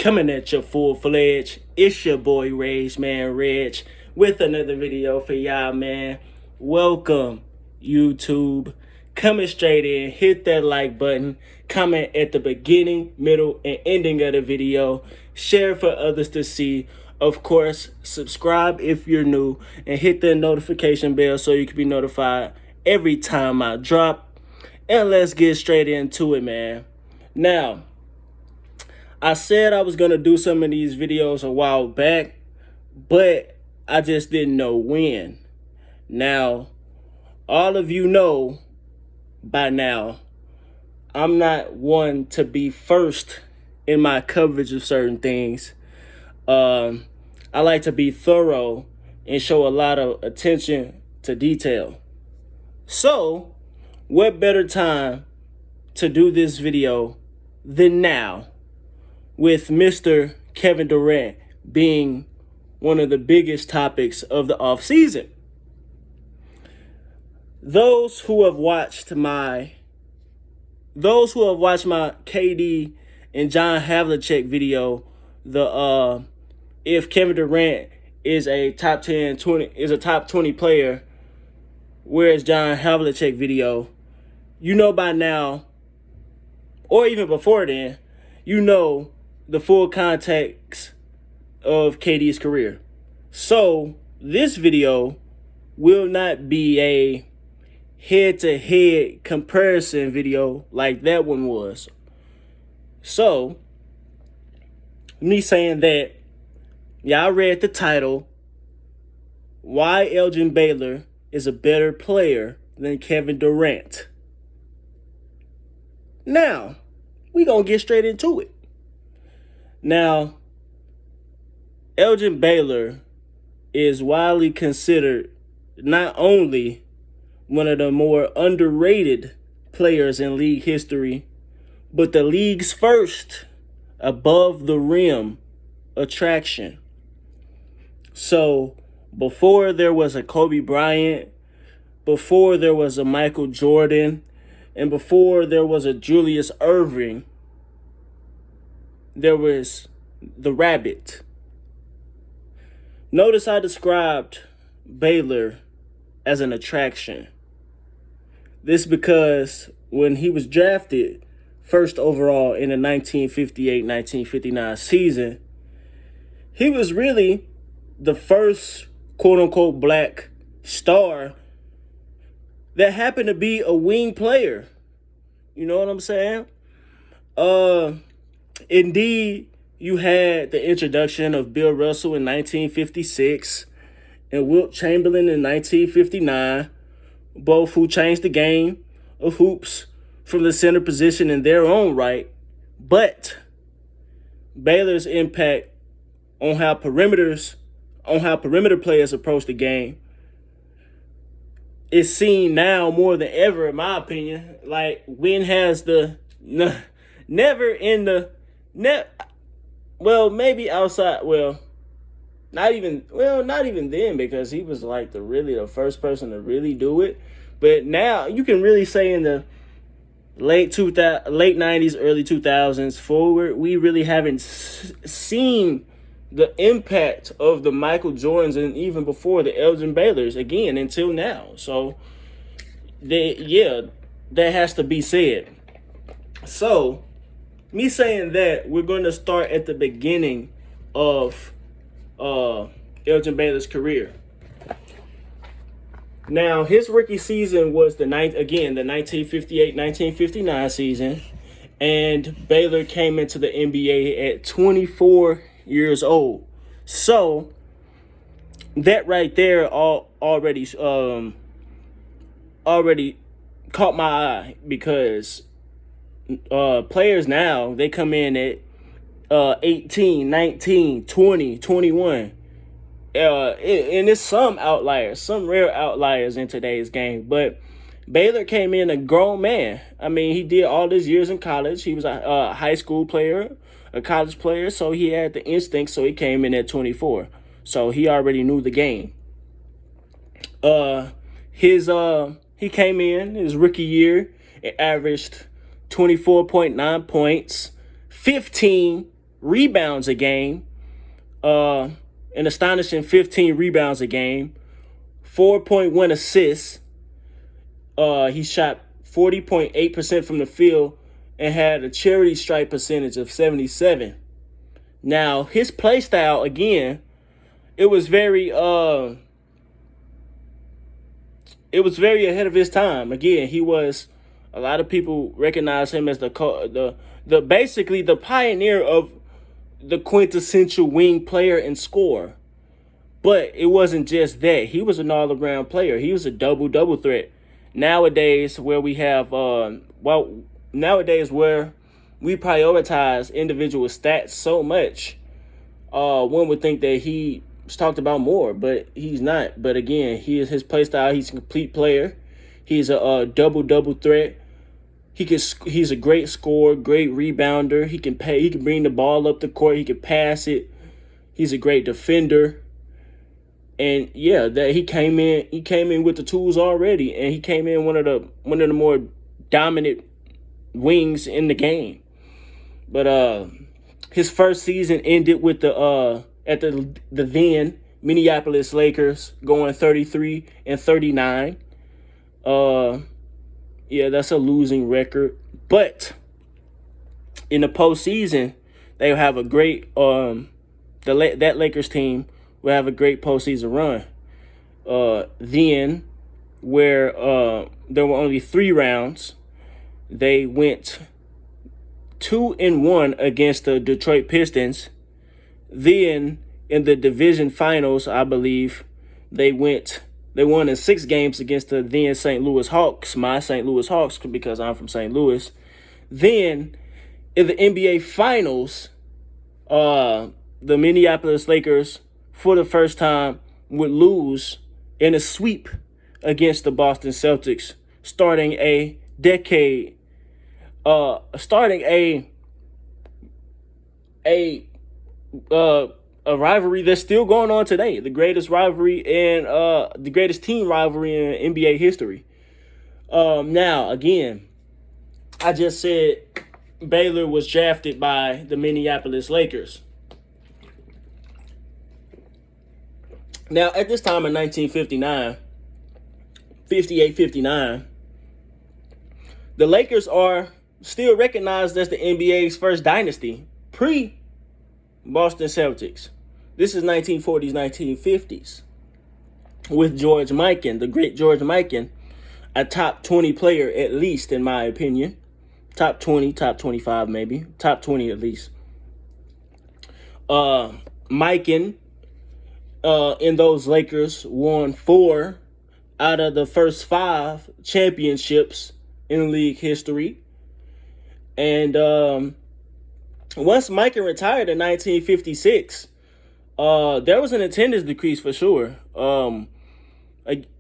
Coming at you full-fledged. It's your boy Regg, with another video for y'all, man. Welcome, YouTube. Coming straight in, hit that like button, comment at the beginning, middle, and ending of the video. Share for others to see. Of course, subscribe if you're new, and hit that notification bell so you can be notified every time I drop. And let's get straight into it, man. Now, I said I was going to do some of these videos a while back, but I just didn't know when. Now, all of you know by now, I'm not one to be first in my coverage of certain things. I like to be thorough and show a lot of attention to detail. So, what better time to do this video than now, with Mr. Kevin Durant being one of the biggest topics of the offseason. Those who have watched my KD and John Havlicek video, the if Kevin Durant is a top 20 player, whereas John Havlicek video, you know by now, or even before then, you know the full context of KD's career. So this video will not be a head-to-head comparison video like that one was. So, me saying that, y'all read the title, Why Elgin Baylor is a Better Player Than Kevin Durant. Now, we gonna get straight into it. Now, Elgin Baylor is widely considered not only one of the more underrated players in league history, but the league's first above the rim attraction. So, before there was a Kobe Bryant, before there was a Michael Jordan, and before there was a Julius Erving, there was the Rabbit. Notice I described Baylor as an attraction. This because when he was drafted first overall in the 1958-1959 season, he was really the first quote-unquote black star that happened to be a wing player. You know what I'm saying? Indeed, you had the introduction of Bill Russell in 1956 and Wilt Chamberlain in 1959, both who changed the game of hoops from the center position in their own right. But Baylor's impact on how perimeter players approach the game is seen now more than ever, in my opinion. Like, when has the maybe outside, not even then, because he was like the first person to really do it. But now you can really say in the late 90s, early 2000s forward, we really haven't seen the impact of the Michael Jordans, and even before the Elgin Baylors again until now. So that has to be said. So, me saying that, we're going to start at the beginning of Elgin Baylor's career. Now, his rookie season was the 1958-1959 season, and Baylor came into the NBA at 24 years old. So, that right there already caught my eye, because players now, they come in at 18, 19, 20, 21. And it's some rare outliers in today's game. But Baylor came in a grown man. I mean, he did all his years in college. He was a high school player, a college player, so he had the instinct, so he came in at 24. So he already knew the game. He came in his rookie year, it averaged 24.9 points, 15 rebounds a game, an astonishing 15 rebounds a game, 4.1 assists. He shot 40.8% from the field and had a charity stripe percentage of 77. Now, his play style, again, it was very ahead of his time. Again, a lot of people recognize him as the basically the pioneer of the quintessential wing player and scorer. But it wasn't just that. He was an all-around player. He was a double threat. Nowadays, where we have nowadays where we prioritize individual stats so much, one would think that he was talked about more, but he's not. But again, his play style. He's a complete player. He's a double threat. He's a great scorer, great rebounder. He can bring the ball up the court. He can pass it. He's a great defender. And yeah, that he came in with the tools already, and he came in one of the more dominant wings in the game. But his first season ended with the then Minneapolis Lakers going 33-39. Yeah, that's a losing record. But in the postseason, they have a great that Lakers team will have a great postseason run. Then, where there were only 3 rounds, they went 2-1 against the Detroit Pistons. Then, in the division finals, I believe, they won in 6 games against the then St. Louis Hawks, my St. Louis Hawks, because I'm from St. Louis. Then, in the NBA Finals, the Minneapolis Lakers, for the first time, would lose in a sweep against the Boston Celtics, starting a rivalry that's still going on today, the greatest rivalry and the greatest team rivalry in NBA history. Now, again, I just said Baylor was drafted by the Minneapolis Lakers. Now, at this time in 1959, 58-59, the Lakers are still recognized as the NBA's first dynasty, pre-Boston Celtics. This is 1940s, 1950s, with George Mikan, the great George Mikan, a top 20 player at least, in my opinion. Top 20, top 25 maybe, top 20 at least. Mikan, in those Lakers, won 4 out of the first 5 championships in league history. And once Mikan retired in 1956, there was an attendance decrease for sure.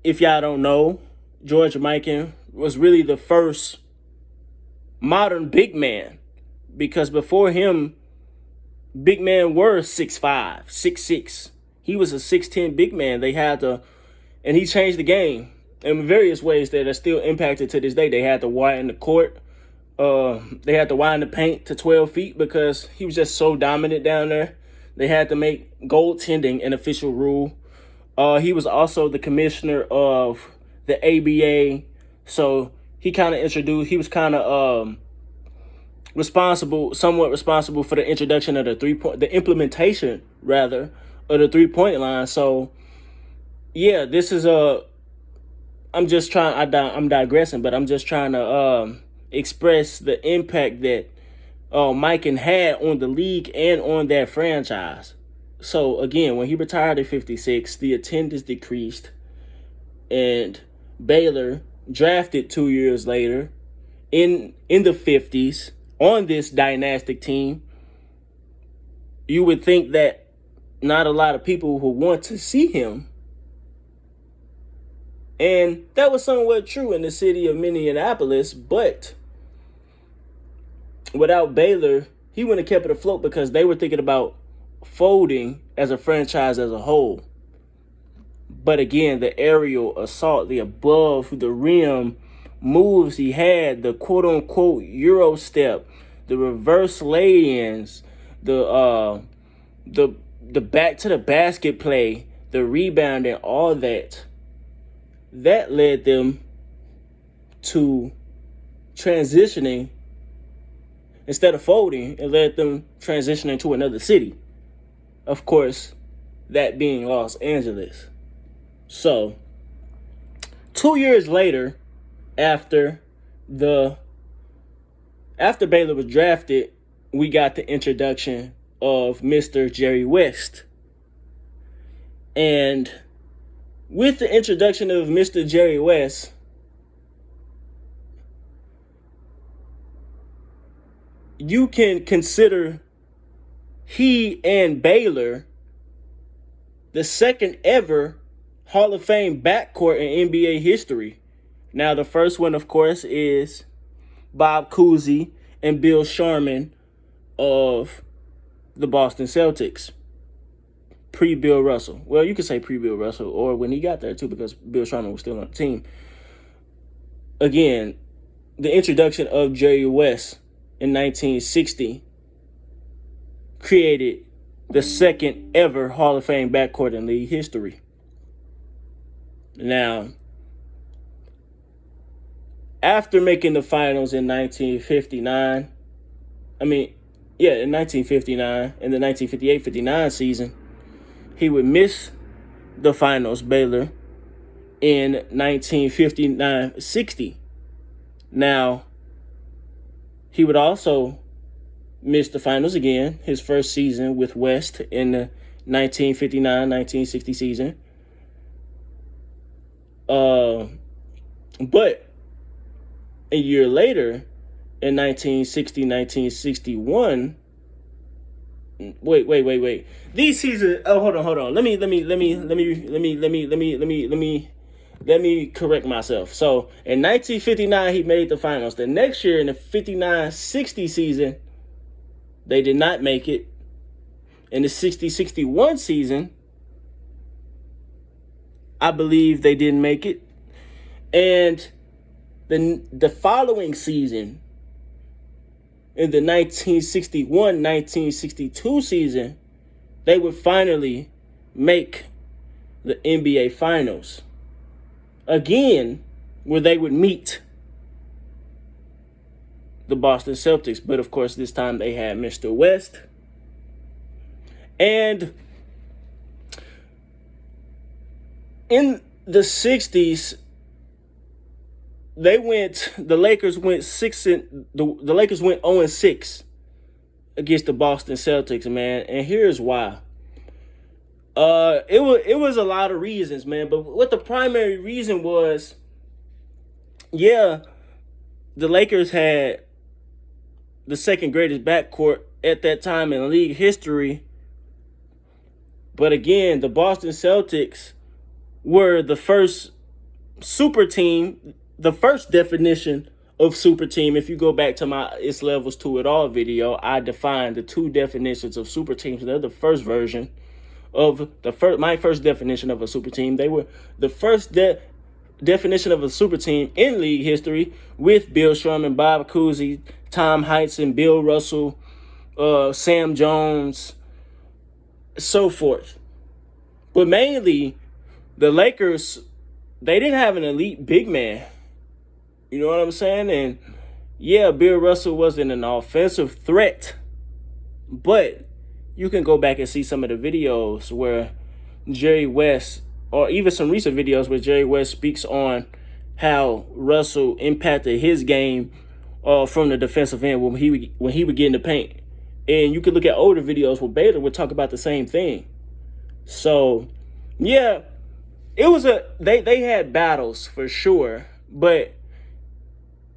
If y'all don't know, George Mikan was really the first modern big man, because before him, big men were 6'5", 6'6". He was a 6'10" big man. And he changed the game in various ways that are still impacted to this day. They had to widen the court. They had to widen the paint to 12 feet because he was just so dominant down there. They had to make goaltending an official rule. He was also the commissioner of the ABA. So he was kind of somewhat responsible for the introduction of the implementation rather, of the 3-point line. So yeah, this is I'm digressing, but I'm just trying to express the impact that Mikan had on the league and on that franchise. So again, when he retired at 56, the attendance decreased, and Baylor drafted 2 years later in the 50s on this dynastic team. You would think that not a lot of people would want to see him. And that was somewhat true in the city of Minneapolis, but without Baylor, he wouldn't have kept it afloat because they were thinking about folding as a franchise as a whole. But again, the aerial assault, the above the rim moves he had, the quote-unquote Euro step, the reverse lay-ins, the the back to the basket play, the rebounding, all that led them to transitioning. Instead of folding, it led them transitioning to another city. Of course, that being Los Angeles. So, 2 years later, after Baylor was drafted, we got the introduction of Mr. Jerry West. And with the introduction of Mr. Jerry West, you can consider he and Baylor the second ever Hall of Fame backcourt in NBA history. Now, the first one, of course, is Bob Cousy and Bill Sharman of the Boston Celtics. Pre-Bill Russell. Well, you could say pre-Bill Russell, or when he got there, too, because Bill Sharman was still on the team. Again, the introduction of Jerry West in 1960 created the second ever Hall of Fame backcourt in league history. Now, after making the finals in 1959, in the 1958-59 season, he would miss the finals, Baylor, in 1959-60. Now, he would also miss the finals again, his first season with West in the 1959-1960 season. But a year later, in 1960-1961, wait. These seasons. Oh, hold on. Let me correct myself. So in 1959, he made the finals. The next year, in the 59-60 season, they did not make it. In the 60-61 season, I believe they didn't make it. And the following season, in the 1961-1962 season, they would finally make the NBA Finals. Again, where they would meet the Boston Celtics. But, of course, this time they had Mr. West. And in the 60s, the Lakers went 0-6 against the Boston Celtics, man. And here's why. It was a lot of reasons, man. But what the primary reason was, the Lakers had the second greatest backcourt at that time in league history. But again, the Boston Celtics were the first super team, the first definition of super team. If you go back to my It's Levels to It All video, I defined the two definitions of super teams. They're the first version of my first definition of a super team. They were the first definition of a super team in league history, with Bill Sharman, Bob Cousy, Tom Heinsohn, Bill Russell, Sam Jones, so forth. But mainly, the Lakers, they didn't have an elite big man. You know what I'm saying? And Bill Russell wasn't an offensive threat, but you can go back and see some of the videos where Jerry West, or even some recent videos where Jerry West speaks on how Russell impacted his game from the defensive end when he would get in the paint. And you could look at older videos where Baylor would talk about the same thing. So, it was they had battles for sure, but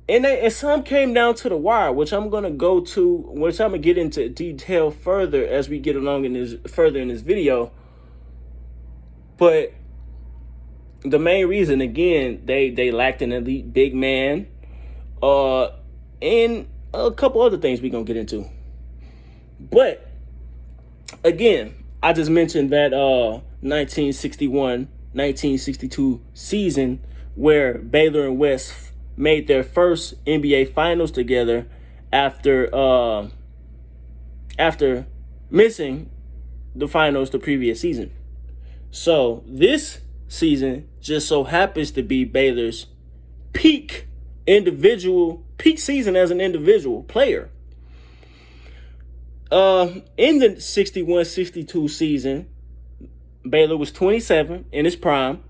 and some came down to the wire, which I'm gonna get into detail further as we get along in this video. But the main reason, again, they lacked an elite big man, and a couple other things we're gonna get into. But again, I just mentioned that 1961-1962 season where Baylor and West made their first NBA Finals together after missing the finals the previous season. So this season just so happens to be Baylor's peak season as an individual player. In the 61-62 season, Baylor was 27 in his prime.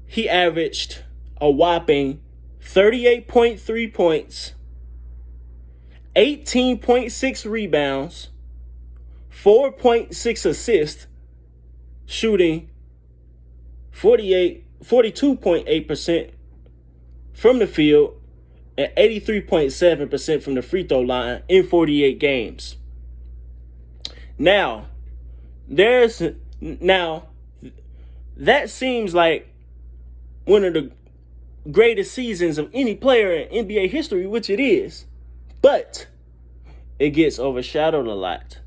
He averaged a whopping 38.3 points, 18.6 rebounds, 4.6 assists, shooting 42.8% from the field and 83.7% from the free throw line in 48 games. Now, that seems like one of the greatest seasons of any player in NBA history, which it is. But it gets overshadowed a lot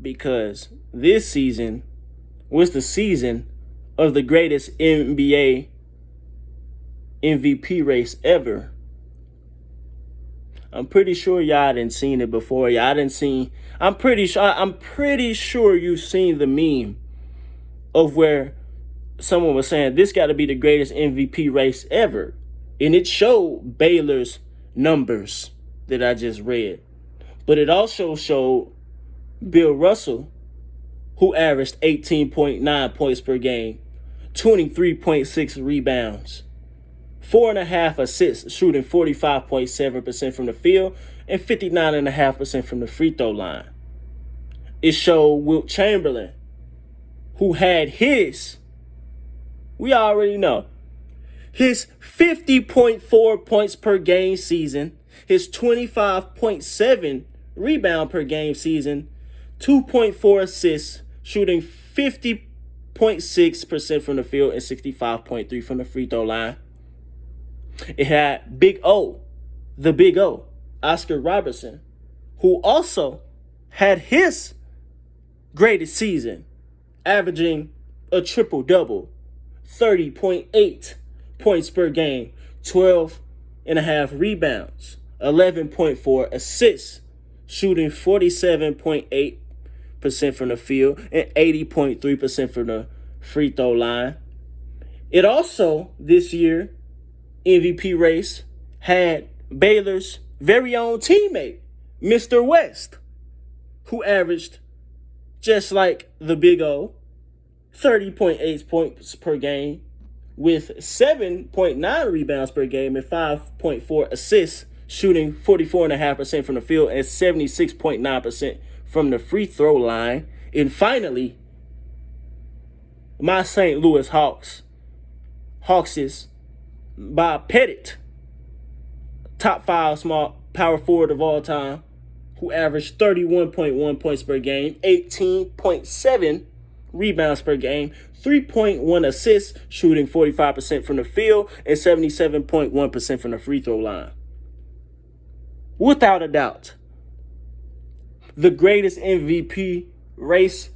because this season was the season of the greatest NBA MVP race ever. I'm pretty sure y'all didn't seen it before. I'm pretty sure you've seen the meme of where someone was saying this got to be the greatest MVP race ever. And it showed Baylor's numbers that I just read. But it also showed Bill Russell, who averaged 18.9 points per game, 23.6 rebounds, 4.5 assists, shooting 45.7% from the field and 59.5% from the free throw line. It showed Wilt Chamberlain, who had we already know, his 50.4 points per game season, his 25.7 rebound per game season, 2.4 assists, shooting 50.6% from the field and 65.3% from the free throw line. It had the Big O, Oscar Robertson, who also had his greatest season, averaging a triple-double, 30.8 points per game, 12.5 rebounds, 11.4 assists, shooting 47.8% from the field and 80.3% from the free throw line. It also, this year, MVP race, had Baylor's very own teammate, Mr. West, who averaged, just like the Big O, 30.8 points per game with 7.9 rebounds per game and 5.4 assists, shooting 44.5% from the field and 76.9% from the free throw line. And finally, my St. Louis Hawks' Bob Pettit, top 5 small power forward of all time, who averaged 31.1 points per game, 18.7 rebounds per game, 3.1 assists, shooting 45% from the field and 77.1% from the free throw line. Without a doubt, the greatest MVP race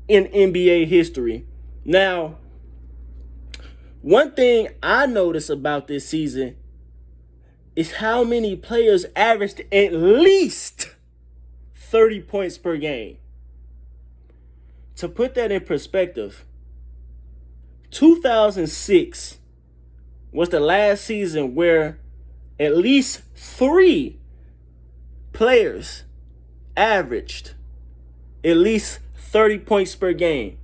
in NBA history. Now, one thing I noticed about this season is how many players averaged at least 30 points per game. To put that in perspective, 2006 was the last season where at least 3 players averaged at least 30 points per game.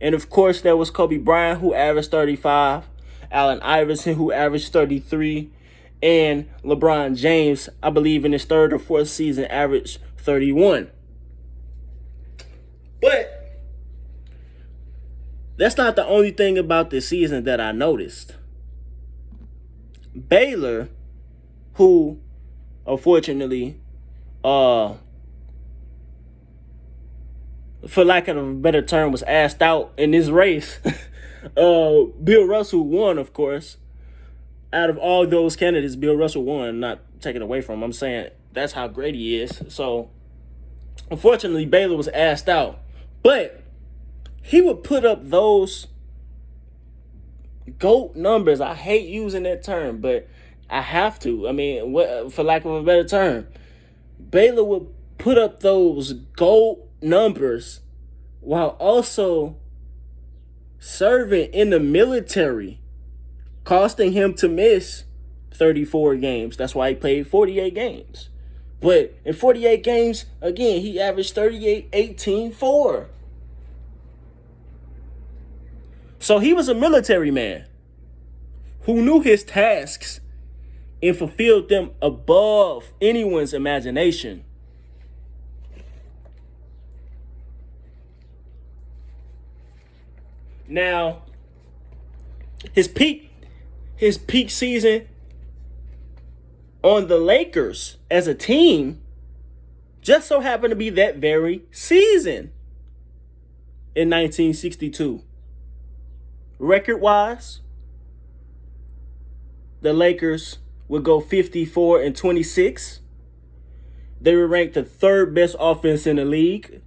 And of course, there was Kobe Bryant, who averaged 35, Allen Iverson, who averaged 33, and LeBron James, I believe in his 3rd or 4th season, averaged 31. But that's not the only thing about this season that I noticed. Baylor, who unfortunately, for lack of a better term, was asked out in this race. Bill Russell won, of course. Out of all those candidates, Bill Russell won. Not taking away from him. I'm saying that's how great he is. So, unfortunately, Baylor was asked out. But he would put up those GOAT numbers. I hate using that term, but I have to. I mean, for lack of a better term, Baylor would put up those GOAT numbers while also serving in the military, costing him to miss 34 games. That's why he played 48 games. But in 48 games, again, he averaged 38, 18, 4. So he was a military man who knew his tasks and fulfilled them above anyone's imagination. Now, his peak season on the Lakers as a team just so happened to be that very season in 1962. Record-wise, the Lakers would go 54-26. They were ranked the third best offense in the league.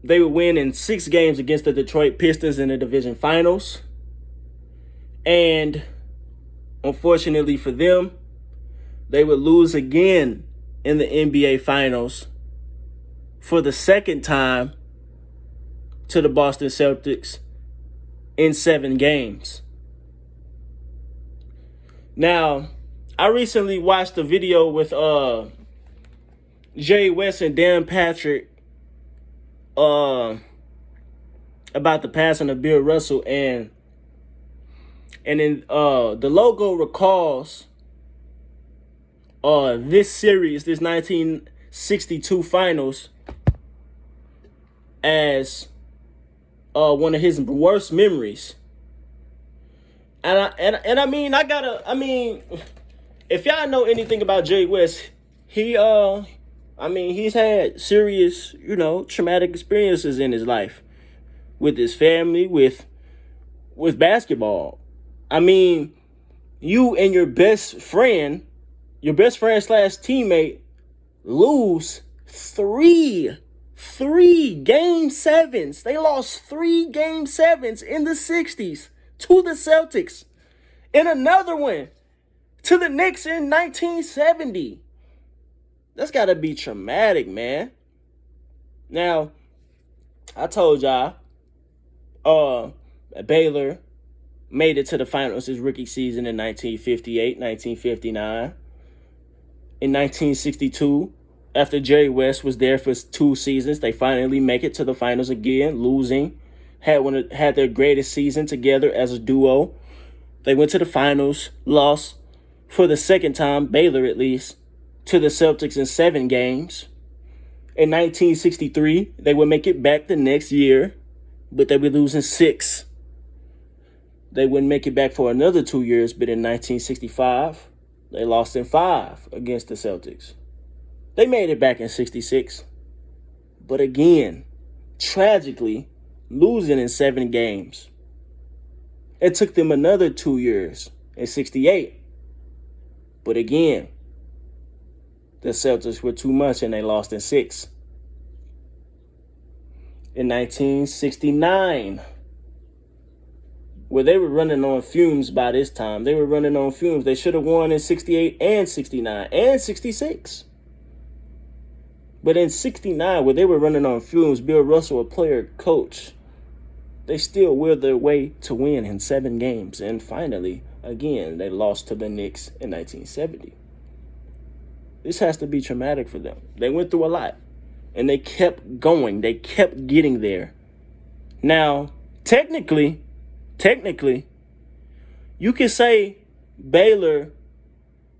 They would win in 6 games against the Detroit Pistons in the division finals. And unfortunately for them, they would lose again in the NBA Finals for the second time to the Boston Celtics in 7 games. Now, I recently watched a video with Jerry West and Dan Patrick about the passing of Bill Russell, and in the logo recalls this series, this 1962 finals, as one of his worst memories. And I mean, if y'all know anything about Jay West, he's had serious, traumatic experiences in his life with his family, with basketball. I mean, you and your best friend / teammate lose three game sevens. They lost 3 game sevens in the 60s to the Celtics, and another one to the Knicks in 1970. That's got to be traumatic, man. Now, I told y'all, Baylor made it to the finals his rookie season in 1958, 1959. In 1962, after Jerry West was there for 2 seasons, they finally make it to the finals again, losing. Had their greatest season together as a duo. They went to the finals, lost for the second time, Baylor at least, to the Celtics in 7 games. In 1963, they would make it back the next year, but they would lose in 6. They wouldn't make it back for another 2 years, but in 1965, they lost in 5 against the Celtics. They made it back in 66, but again, tragically, losing in 7 games. It took them another 2 years in 68. But again, the Celtics were too much and they lost in 6. In 1969, where they were running on fumes by this time. They were running on fumes. They should have won in 68 and 69 and 66. But in 69, where they were running on fumes, Bill Russell, a player coach, they still willed their way to win in 7 games. And finally, again, they lost to the Knicks in 1970. This has to be traumatic for them. They went through a lot, and they kept going. They kept getting there. Now, technically, you could say Baylor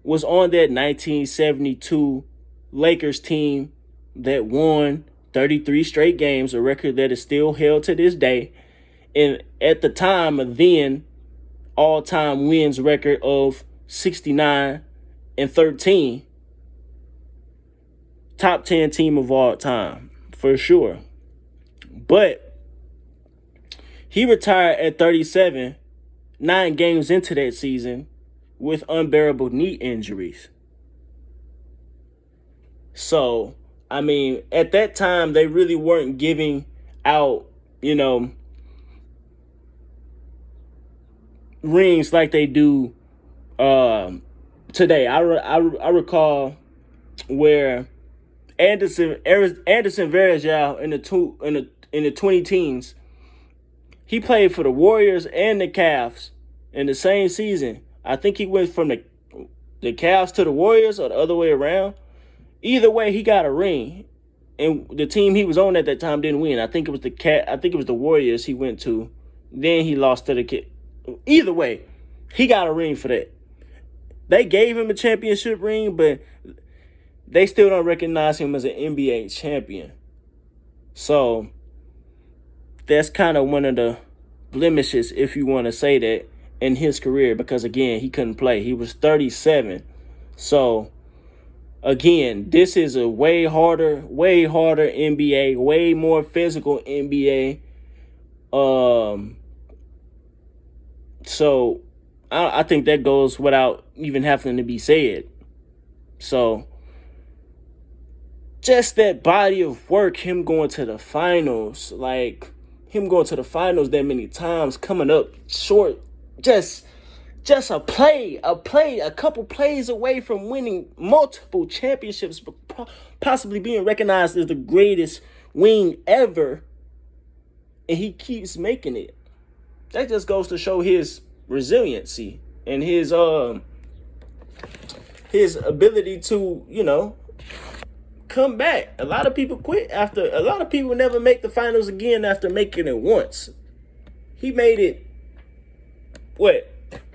was on that 1972 Lakers team that won 33 straight games, a record that is still held to this day. And at the time, a then all-time wins record of 69-13. Top 10 team of all time, for sure. But he retired at 37, 9 games into that season, with unbearable knee injuries. So, I mean, at that time, they really weren't giving out, rings like they do today. I recall where Anderson Varejao in the 20 teens. He played for the Warriors and the Cavs in the same season. I think he went from the Cavs to the Warriors or the other way around. Either way, he got a ring, and the team he was on at that time didn't win. I think it was the Warriors he went to. Then he lost to the kid. Either way, he got a ring for that. They gave him a championship ring, but they still don't recognize him as an NBA champion. So that's kind of one of the blemishes, if you want to say that, in his career, because again, he couldn't play. He was 37. So again, this is a way harder NBA, way more physical NBA. So I think that goes without even having to be said. So just that body of work, him going to the finals, that many times, coming up short, just a couple plays away from winning multiple championships, possibly being recognized as the greatest wing ever, and he keeps making it. That just goes to show his resiliency and his ability to, come back. A lot of people quit after. A lot of people never make the finals again after making it once. He made it,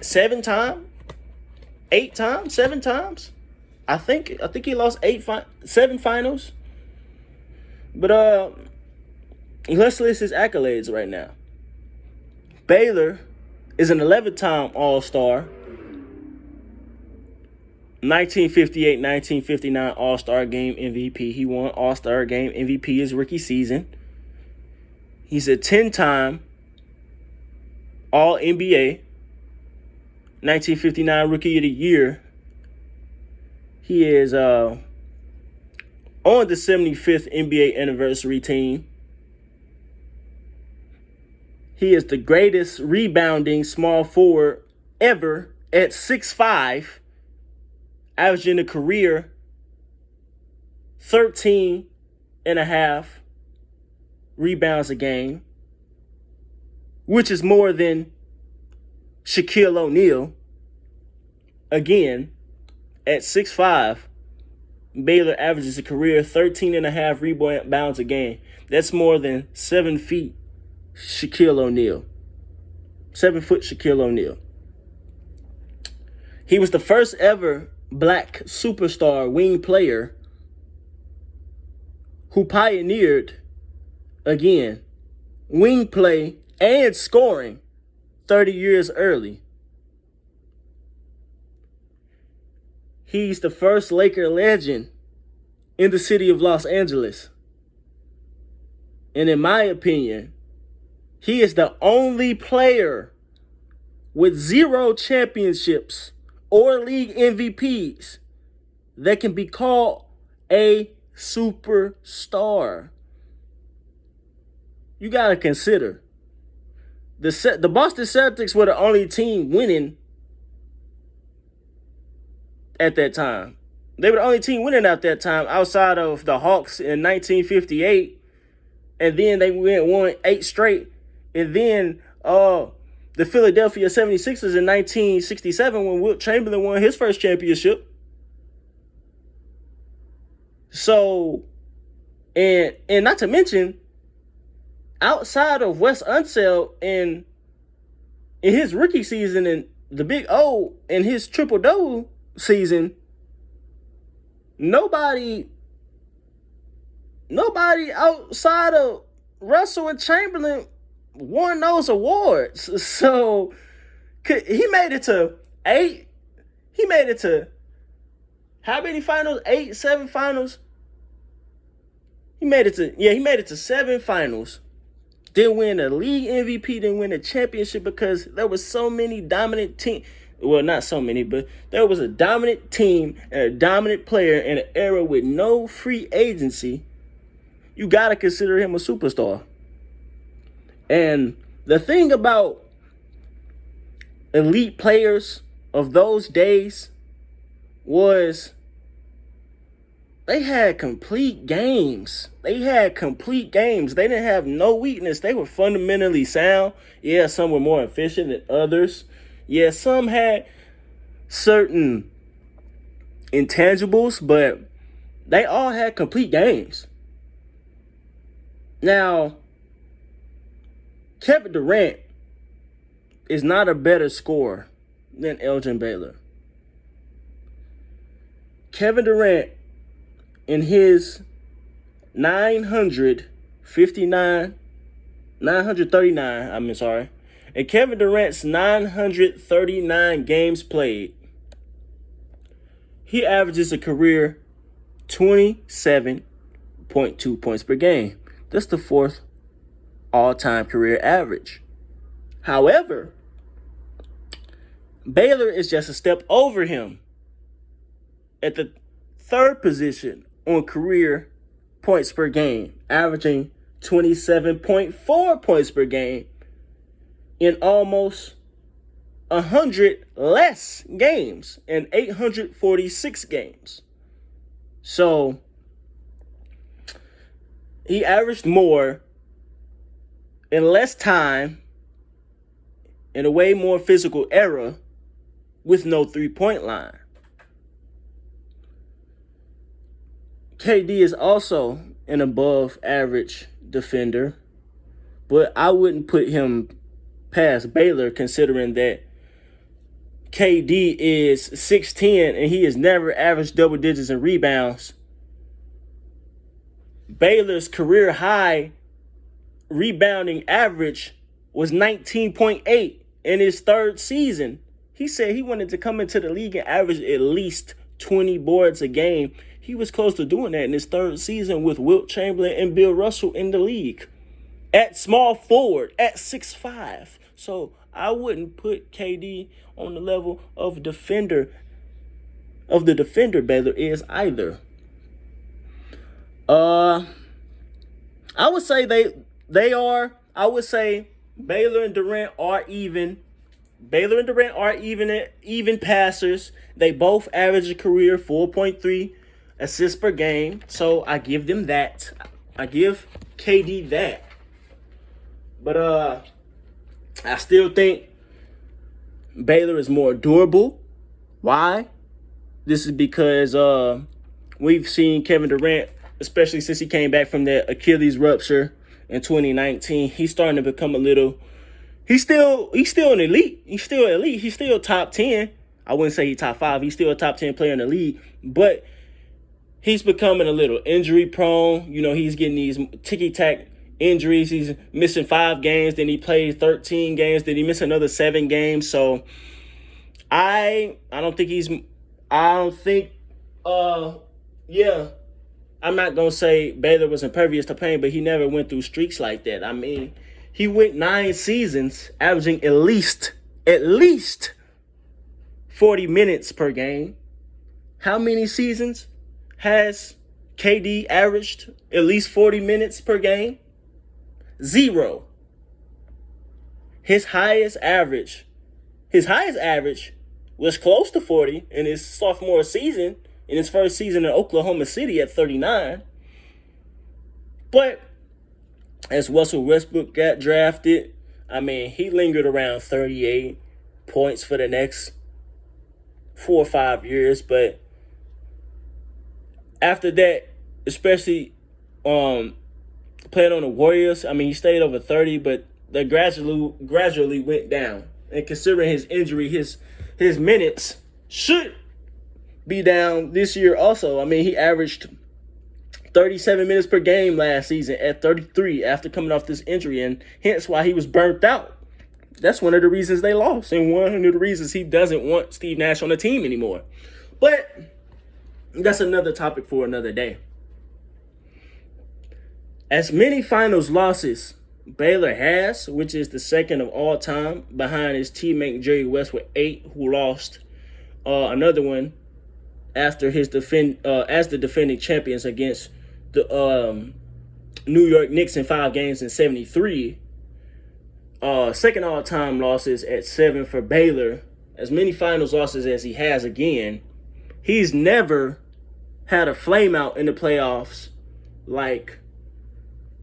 7 times? 8 times? 7 times? I think he lost 7 finals. But let's list his accolades right now. Baylor is an 11-time All-Star. 1958-1959 All-Star Game MVP. He won All-Star Game MVP his rookie season. He's a 10-time All-NBA. 1959 Rookie of the Year. He is on the 75th NBA anniversary team. He is the greatest rebounding small forward ever at 6'5", averaging a career 13 and a half rebounds a game, which is more than Shaquille O'Neal. Again, at 6'5", Baylor averages a career 13 and a half rebounds a game. That's more than 7 feet Shaquille O'Neal. 7-foot Shaquille O'Neal. He was the first ever black superstar wing player who pioneered, again, wing play and scoring 30 years early. He's the first Laker legend in the city of Los Angeles. And in my opinion, he is the only player with 0 championships or league MVPs that can be called a superstar. You got to consider, the Boston Celtics were the only team winning at that time. They were the only team winning at that time outside of the Hawks in 1958. And then they won 8 straight. And then the Philadelphia 76ers in 1967 when Wilt Chamberlain won his first championship. So, and not to mention, outside of Wes Unseld in his rookie season and the Big O in his triple-double season, nobody outside of Russell and Chamberlain won those awards. So he made it to 8. He made it to how many finals? 8, 7 finals. He made it to 7 finals. Didn't win a league MVP, didn't win a championship because there was so many dominant teams. Well, not so many, but there was a dominant team and a dominant player in an era with no free agency. You got to consider him a superstar. And the thing about elite players of those days was they had complete games. They had complete games. They didn't have no weakness. They were fundamentally sound. Yeah, some were more efficient than others. Yeah, some had certain intangibles, but they all had complete games. Now, Kevin Durant is not a better scorer than Elgin Baylor. Kevin Durant, in his 939, and Kevin Durant's 939 games played, he averages a career 27.2 points per game. That's the fourth all-time career average. However, Baylor is just a step over him at the third position on career points per game, averaging 27.4 points per game in almost 100 less games, in 846 games. So he averaged more in less time, in a way more physical era, with no three-point line. KD is also an above average defender, but I wouldn't put him past Baylor, considering that KD is 6'10" and he has never averaged double digits in rebounds. Baylor's career high rebounding average was 19.8 in his third season. He said he wanted to come into the league and average at least 20 boards a game. He was close to doing that in his third season with Wilt Chamberlain and Bill Russell in the league at small forward at 6'5". So I wouldn't put KD on the level of the defender Baylor is either. I would say they are. I would say Baylor and Durant are even. Baylor and Durant are even passers. They both average a career 4.3 assists per game. So I give them that. I give KD that. But I still think Baylor is more durable. Why? This is because we've seen Kevin Durant, especially since he came back from that Achilles rupture in 2019, he's starting to become a little. He's still an elite. He's still elite. He's still top 10. I wouldn't say he's top 5. He's still a top 10 player in the league, but he's becoming a little injury prone. You know, he's getting these ticky-tack injuries. He's missing 5 games, then he plays 13 games, then he missed another 7 games. So I'm not going to say Baylor was impervious to pain, but he never went through streaks like that. I mean, he went 9 seasons averaging at least 40 minutes per game. How many seasons has KD averaged at least 40 minutes per game? 0. His highest average was close to 40 in his sophomore season, in his first season in Oklahoma City at 39. But as Russell Westbrook got drafted, I mean, he lingered around 38 points for the next 4 or 5 years. But after that, especially playing on the Warriors, I mean, he stayed over 30, but that gradually went down. And considering his injury, his minutes should be down this year also. I mean, he averaged 37 minutes per game last season at 33 after coming off this injury, and hence why he was burnt out. That's one of the reasons they lost, and one of the reasons he doesn't want Steve Nash on the team anymore. But that's another topic for another day. As many finals losses Baylor has, which is the second of all time, behind his teammate Jerry West with 8, who lost another one after his as the defending champions against the New York Knicks in 5 games in 73. Second all-time losses at 7 for Baylor. As many finals losses as he has again, he's never had a flame out in the playoffs like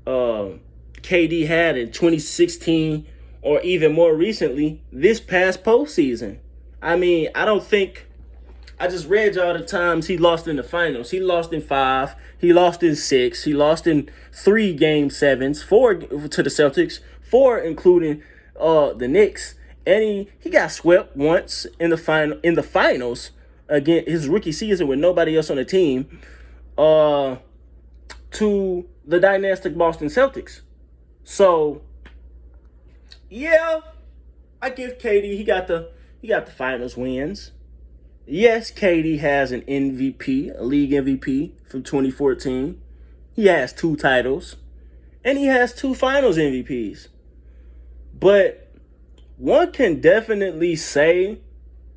KD had in 2016 or even more recently this past postseason. I mean, I just read y'all the times he lost in the finals. He lost in 5. He lost in 6. He lost in 3 Game 7s, 4 to the Celtics, 4 including the Knicks, and he got swept once in the finals again his rookie season with nobody else on the team to the dynastic Boston Celtics. So yeah, I give KD he got the finals wins. Yes, KD has an MVP, a league MVP from 2014. He has 2 titles, and he has 2 finals MVPs. But one can definitely say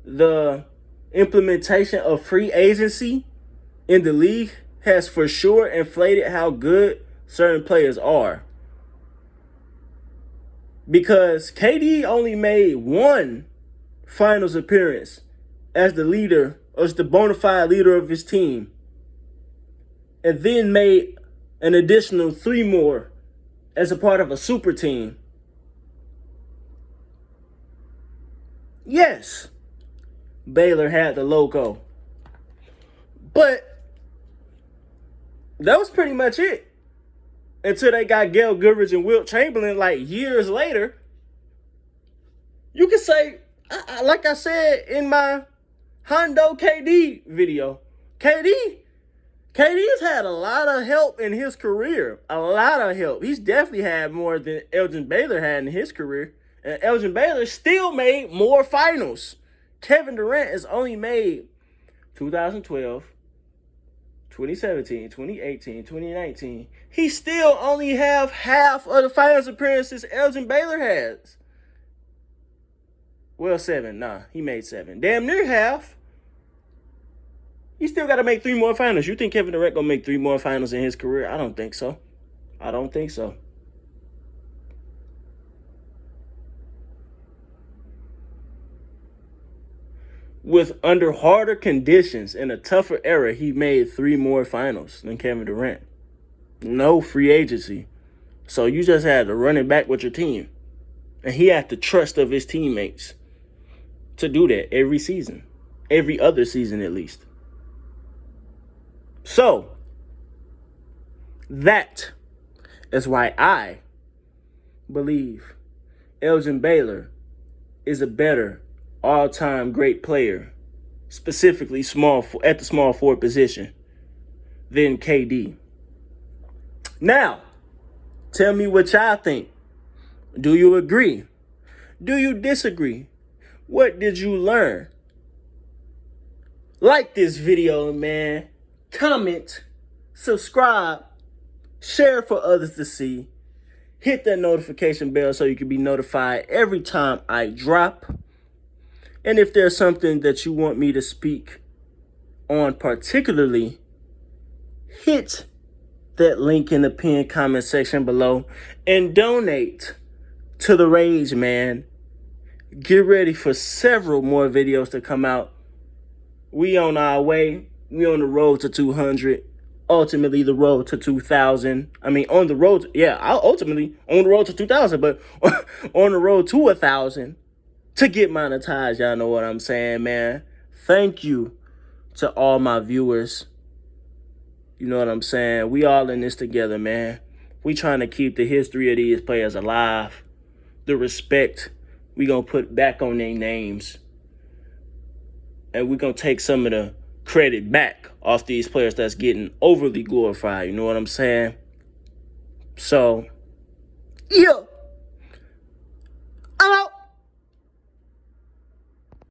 the implementation of free agency in the league has for sure inflated how good certain players are. Because KD only made 1 finals appearance as the leader, as the bona fide leader of his team, and then made an additional 3 more as a part of a super team. Yes, Baylor had the logo, but that was pretty much it until they got Gail Goodrich and Wilt Chamberlain like years later. You could say, like I said in my Hondo KD video, KD's had a lot of help in his career. A lot of help. He's definitely had more than Elgin Baylor had in his career. And Elgin Baylor still made more finals. Kevin Durant has only made 2012, 2017, 2018, 2019. He still only have half of the finals appearances Elgin Baylor has. Well, 7. Nah, he made 7. Damn near half. He still got to make 3 more finals. You think Kevin Durant going to make 3 more finals in his career? I don't think so. I don't think so. With under harder conditions in a tougher era, he made 3 more finals than Kevin Durant. No free agency. So you just had to run it back with your team. And he had the trust of his teammates to do that every season. Every other season, at least. So, that is why I believe Elgin Baylor is a better all-time great player, specifically at the small forward position, than KD. Now, tell me what y'all think. Do you agree? Do you disagree? What did you learn? Like this video, man. Comment, subscribe, share for others to see. Hit that notification bell so you can be notified every time I drop. And if there's something that you want me to speak on particularly, hit that link in the pinned comment section below and donate to the Regg, man. Get ready for several more videos to come out. We on our way. We on the road to 200. Ultimately, the road to 2,000. I mean, on the road. Ultimately on the road to 2,000, but on the road to 1,000 to get monetized. Y'all know what I'm saying, man. Thank you to all my viewers. You know what I'm saying? We all in this together, man. We trying to keep the history of these players alive. The respect we gonna put back on their names. And we gonna take some of the credit back off these players that's getting overly glorified. You know what I'm saying? So, yeah.